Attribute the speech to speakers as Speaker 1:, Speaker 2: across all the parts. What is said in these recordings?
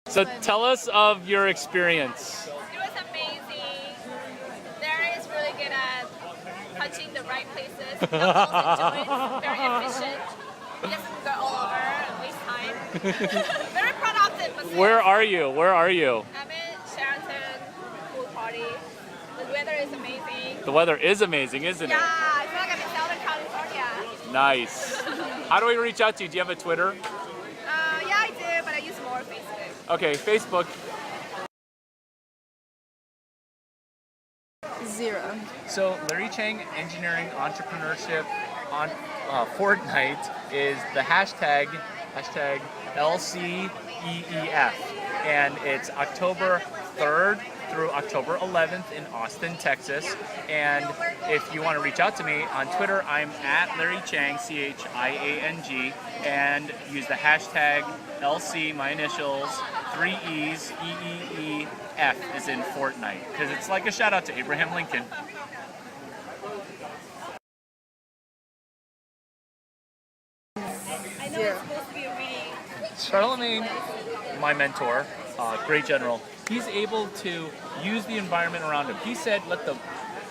Speaker 1: So tell us of your experience.
Speaker 2: It was amazing. Larry is really good at touching the right places. He knows also joints, very efficient. He doesn't go all over and waste time. Very productive. But
Speaker 1: Where are you? Where are you?
Speaker 2: I'm in Sheraton pool party. The weather is amazing.
Speaker 1: The weather is amazing, isn't it?
Speaker 2: Yeah, I feel like I'm in Southern California.
Speaker 1: Nice. How do we reach out to you? Do you have a Twitter?
Speaker 2: Yeah, I do, but I use more Facebook.
Speaker 1: Okay, Facebook.
Speaker 3: 0.
Speaker 1: So Larry Chiang Engineering Entrepreneurship on Fortnite is the hashtag LCEEEF, and it's October 3rd through October 11th in Austin, Texas. And if you want to reach out to me on Twitter, I'm at Larry Chiang, CHIANG, and use the hashtag LC, my initials, 3 E's, EEEF is in Fortnite, because it's like a shout out to Abraham Lincoln.
Speaker 2: I know it's supposed to be a really
Speaker 1: Charlemagne, my mentor, great general, he's able to use the environment around him. He said, let the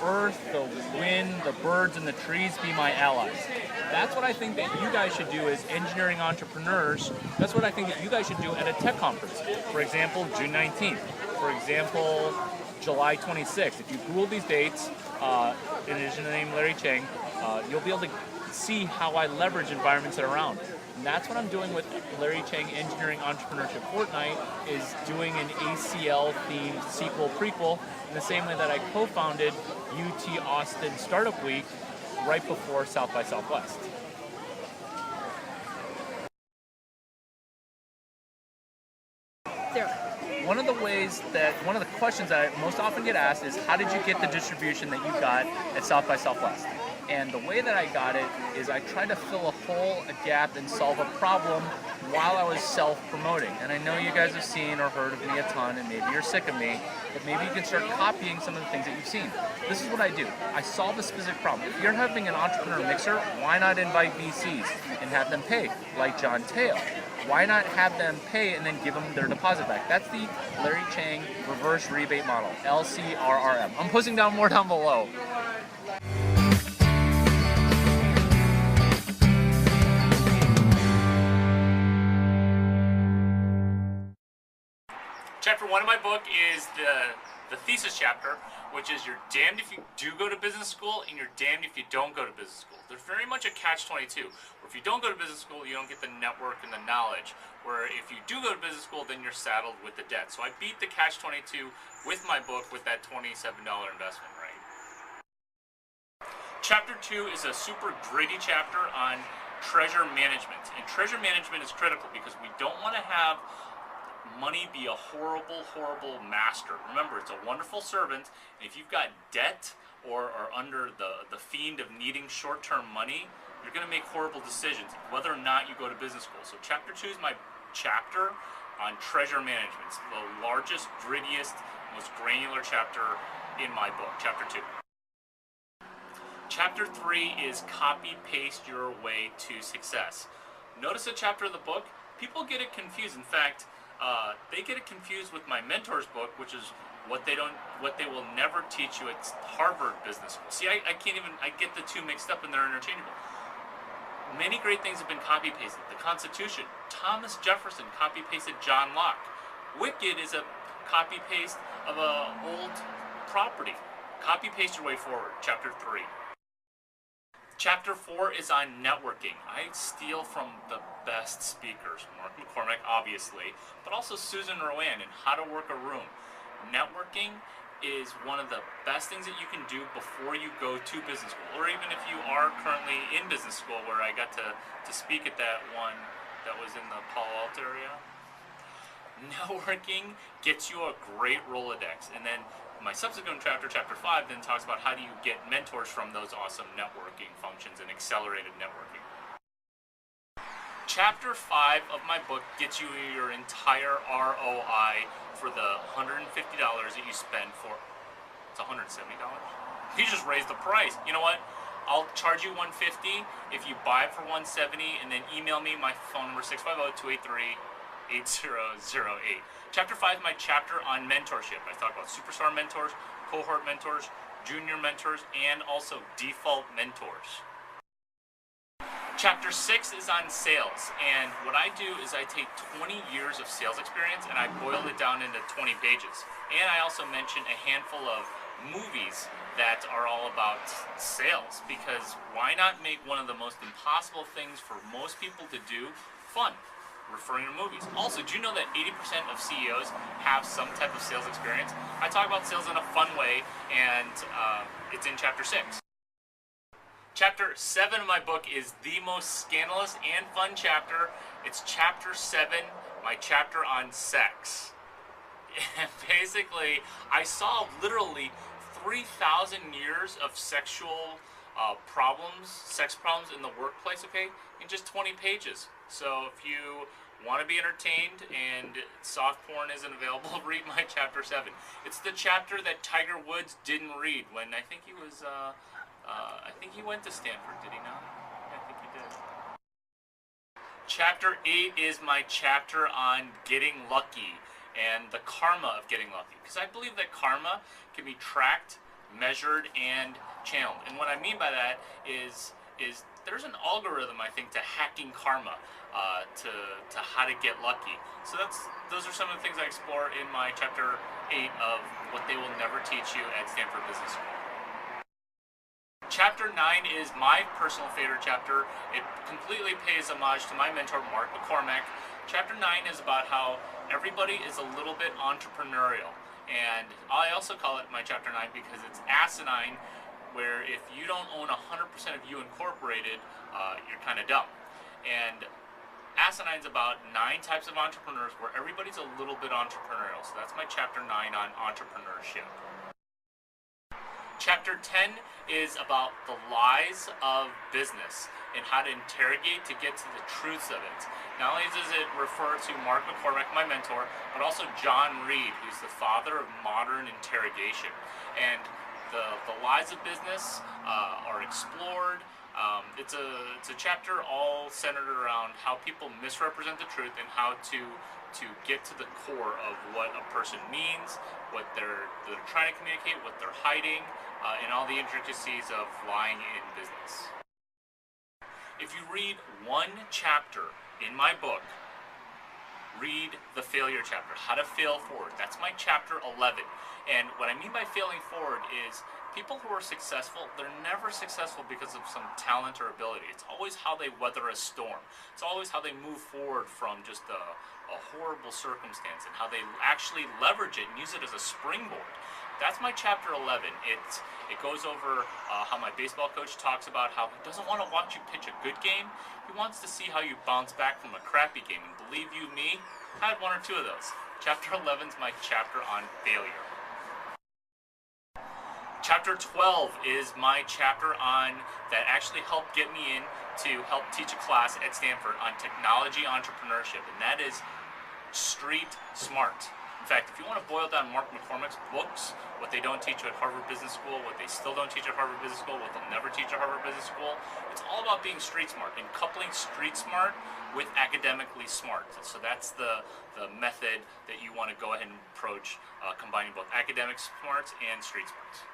Speaker 1: earth, the wind, the birds, and the trees be my allies. That's what I think that you guys should do as engineering entrepreneurs. That's what I think that you guys should do at a tech conference. For example, June 19th. For example, July 26th. If you Google these dates, in addition to the name Larry Chiang, you'll be able to see how I leverage environments that are around. And that's what I'm doing with Larry Chiang Engineering Entrepreneurship Fortnite, is doing an ACL-themed sequel-prequel in the same way that I co-founded UT Austin Startup Week right before South by Southwest. One of the questions that I most often get asked is, how did you get the distribution that you got at South by Southwest? And the way that I got it is I tried to fill a hole, a gap, and solve a problem while I was self-promoting. And I know you guys have seen or heard of me a ton, and maybe you're sick of me, but maybe you can start copying some of the things that you've seen. This is what I do. I solve a specific problem. If you're having an entrepreneur mixer, why not invite VCs and have them pay, like John Teo? Why not have them pay and then give them their deposit back? That's the Larry Chiang reverse rebate model, LCRRM. I'm posting down more down below. Chapter 1 of my book is the thesis chapter, which is you're damned if you do go to business school and you're damned if you don't go to business school. There's very much a catch-22, where if you don't go to business school, you don't get the network and the knowledge, where if you do go to business school, then you're saddled with the debt. So I beat the catch-22 with my book with that $27 investment, right? Chapter 2 is a super gritty chapter on treasure management. And treasure management is critical because we don't want to have money be a horrible, horrible master. Remember, it's a wonderful servant, and if you've got debt or are under the fiend of needing short-term money, you're going to make horrible decisions, whether or not you go to business school. So chapter 2 is my chapter on treasure management. It's the largest, grittiest, most granular chapter in my book, chapter 2. Chapter 3 is copy-paste your way to success. Notice a chapter of the book, people get it confused. In fact, they get it confused with my mentor's book, which is what they will never teach you at Harvard Business School. See, I get the two mixed up and they're interchangeable. Many great things have been copy-pasted. The Constitution, Thomas Jefferson copy-pasted John Locke. Wicked is a copy-paste of an old property. Copy-paste your way forward, chapter 3. Chapter 4 is on networking. I steal from the best speakers, Mark McCormick, obviously, but also Susan Rowan, and how to work a room. Networking is one of the best things that you can do before you go to business school, or even if you are currently in business school, where I got to speak at that one that was in the Palo Alto area. Networking gets you a great Rolodex, and then my subsequent chapter, chapter 5, then talks about how do you get mentors from those awesome networking functions and accelerated networking. Chapter 5 of my book gets you your entire ROI for the $150 that you spend for, it's $170? You just raised the price. You know what? I'll charge you $150 if you buy it for $170, and then email me my phone number 650-283 8008. Chapter 5 is my chapter on mentorship. I talk about superstar mentors, cohort mentors, junior mentors, and also default mentors. Chapter 6 is on sales, and what I do is I take 20 years of sales experience and I boil it down into 20 pages. And I also mention a handful of movies that are all about sales, because why not make one of the most impossible things for most people to do fun? Referring to movies. Also, do you know that 80% of CEOs have some type of sales experience? I talk about sales in a fun way, and it's in chapter 6. Chapter 7 of my book is the most scandalous and fun chapter. It's chapter 7, my chapter on sex. And basically, I solved literally 3,000 years of sexual sex problems in the workplace, okay, in just 20 pages. So if you want to be entertained and soft porn isn't available, read my chapter 7. It's the chapter that Tiger Woods didn't read when I think he was, I think he went to Stanford, did he not? I think he did. Chapter 8 is my chapter on getting lucky and the karma of getting lucky. Because I believe that karma can be tracked, measured, and channeled. And what I mean by that is there's an algorithm, I think, to hacking karma, to how to get lucky. So those are some of the things I explore in my chapter 8 of what they will never teach you at Stanford Business School. Chapter 9 is my personal favorite chapter. It completely pays homage to my mentor, Mark McCormack. Chapter 9 is about how everybody is a little bit entrepreneurial. And I also call it my chapter 9 because it's asinine, where if you don't own 100% of you incorporated, you're kind of dumb. And asinine's about 9 types of entrepreneurs where everybody's a little bit entrepreneurial. So that's my chapter 9 on entrepreneurship. Chapter 10 is about the lies of business and how to interrogate to get to the truths of it. Not only does it refer to Mark McCormack, my mentor, but also John Reed, who's the father of modern interrogation. And the lies of business are explored. It's a chapter all centered around how people misrepresent the truth and how to get to the core of what a person means, what they're trying to communicate, what they're hiding, and all the intricacies of lying in business. If you read one chapter in my book, read the failure chapter, how to fail forward. That's my chapter 11. And what I mean by failing forward is people who are successful, they're never successful because of some talent or ability. It's always how they weather a storm. It's always how they move forward from just a horrible circumstance and how they actually leverage it and use it as a springboard. That's my chapter 11. It goes over how my baseball coach talks about how he doesn't want to watch you pitch a good game. He wants to see how you bounce back from a crappy game. And believe you me, I had 1 or 2 of those. Chapter 11 is my chapter on failure. Chapter 12 is my chapter on that actually helped get me in to help teach a class at Stanford on technology entrepreneurship, and that is street smart. In fact, if you want to boil down Mark McCormack's books, what they don't teach you at Harvard Business School, what they still don't teach at Harvard Business School, what they'll never teach at Harvard Business School, it's all about being street smart and coupling street smart with academically smart. So that's the method that you want to go ahead and approach, combining both academic smarts and street smarts.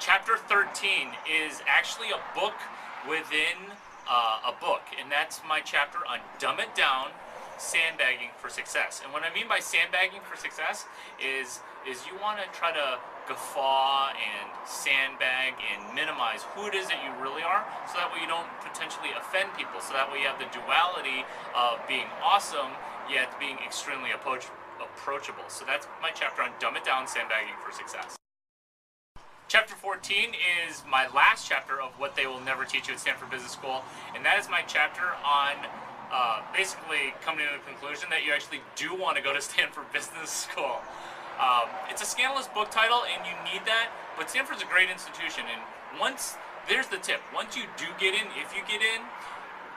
Speaker 1: Chapter 13 is actually a book within a book, and that's my chapter on Dumb It Down, Sandbagging for Success. And what I mean by sandbagging for success is you want to try to guffaw and sandbag and minimize who it is that you really are, so that way you don't potentially offend people, so that way you have the duality of being awesome yet being extremely approachable. So that's my chapter on Dumb It Down, Sandbagging for Success. Chapter 14 is my last chapter of what they will never teach you at Stanford Business School, and that is my chapter on basically coming to the conclusion that you actually do want to go to Stanford Business School. It's a scandalous book title, and you need that, but Stanford's a great institution, and there's the tip. Once you do get in, if you get in,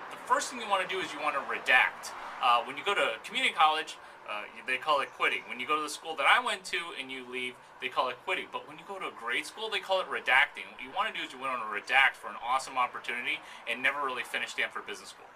Speaker 1: the first thing you want to do is you want to redact. When you go to community college, they call it quitting. When you go to the school that I went to and you leave, they call it quitting. But when you go to a grade school, they call it redacting. What you want to do is you want to redact for an awesome opportunity and never really finish Stanford Business School.